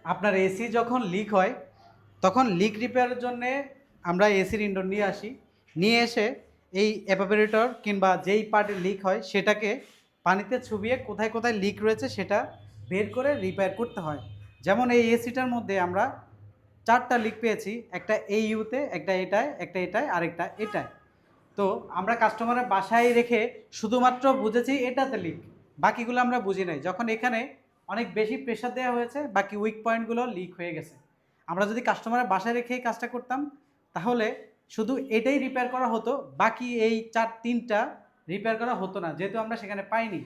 আপনার এসি যখন লিক হয় তখন লিক রিপেয়ারের জন্য আমরা এসির ইনডোর নিয়ে আসি, নিয়ে এসে এই এভাপোরেটর কিংবা যেই পার্টে লিক হয় সেটাকে পানিতে চুবিয়ে কোথায় কোথায় লিক রয়েছে সেটা বের করে রিপেয়ার করতে হয়। যেমন এই এসিটার মধ্যে আমরা 4টা লিক পেয়েছি, একটা এই ইউতে, একটা এটায়, একটা এটায়, আরেকটা এটায়। তো আমরা কাস্টমারের বাসায় রেখে শুধুমাত্র বুঝেছি এটাতে লিক, বাকিগুলো আমরা বুঝি নাই। যখন এখানে অনেক বেশি প্রেশার দেওয়া হয়েছে বাকি উইক পয়েন্টগুলো লিক হয়ে গেছে। আমরা যদি কাস্টমারের বাসায় রেখেই কাজটা করতাম তাহলে শুধু এটাই রিপেয়ার করা হতো, বাকি এই 3টা রিপেয়ার করা হতো না, যেহেতু আমরা সেখানে পাইনি।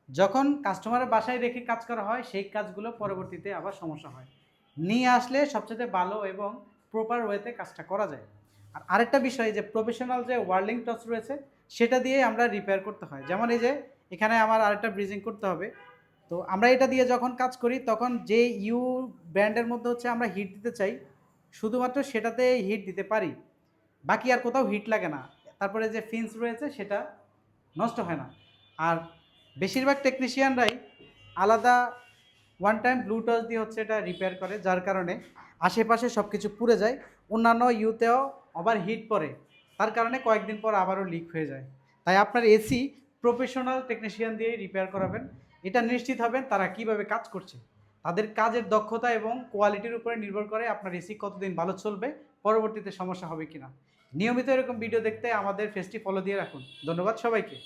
যখন কাস্টমারের বাসায় রেখে কাজ করা হয় সেই কাজগুলো পরবর্তীতে আবার সমস্যা হয়। নিয়ে আসলে সবচেয়ে ভালো এবং প্রপার ওয়েতে কাজটা করা যায়। আর আরেকটা বিষয় যে প্রফেশনাল যে ওয়ার্লিং টর্চ রয়েছে সেটা দিয়ে আমরা রিপেয়ার করতে হয়। যেমন এই যে এখানে আমার আরেকটা ব্রিজিং করতে হবে, তো আমরা এটা দিয়ে যখন কাজ করি তখন যে ইউ ব্র্যান্ডের মধ্যে হচ্ছে আমরা হিট দিতে চাই, শুধুমাত্র সেটাতে হিট দিতে পারি, বাকি আর কোথাও হিট লাগে না। তারপরে যে ফিন্স রয়েছে সেটা নষ্ট হয় না। আর বেশিরভাগ টেকনিশিয়ানরাই আলাদা ওয়ান টাইম ব্লু টর্চ দিয়ে হচ্ছে এটা রিপেয়ার করে, যার কারণে আশেপাশে সব কিছু পুড়ে যায়, অন্যান্য ইউতেও ওভার হিট পড়ে, তার কারণে কয়েকদিন পর আবারও লিক হয়ে যায়। তাই আপনার এসি প্রফেশনাল টেকনিশিয়ান দিয়েই রিপেয়ার করাবেন, এটা নিশ্চিত হবেন তারা কিভাবে কাজ করছে। তাদের কাজের দক্ষতা এবং কোয়ালিটির উপরে নির্ভর করে আপনার এসি কতদিন ভালো চলবে, পরবর্তীতে সমস্যা হবে কিনা। নিয়মিত এরকম ভিডিও দেখতে আমাদের পেজটি ফলো দিয়ে রাখুন। ধন্যবাদ সবাইকে।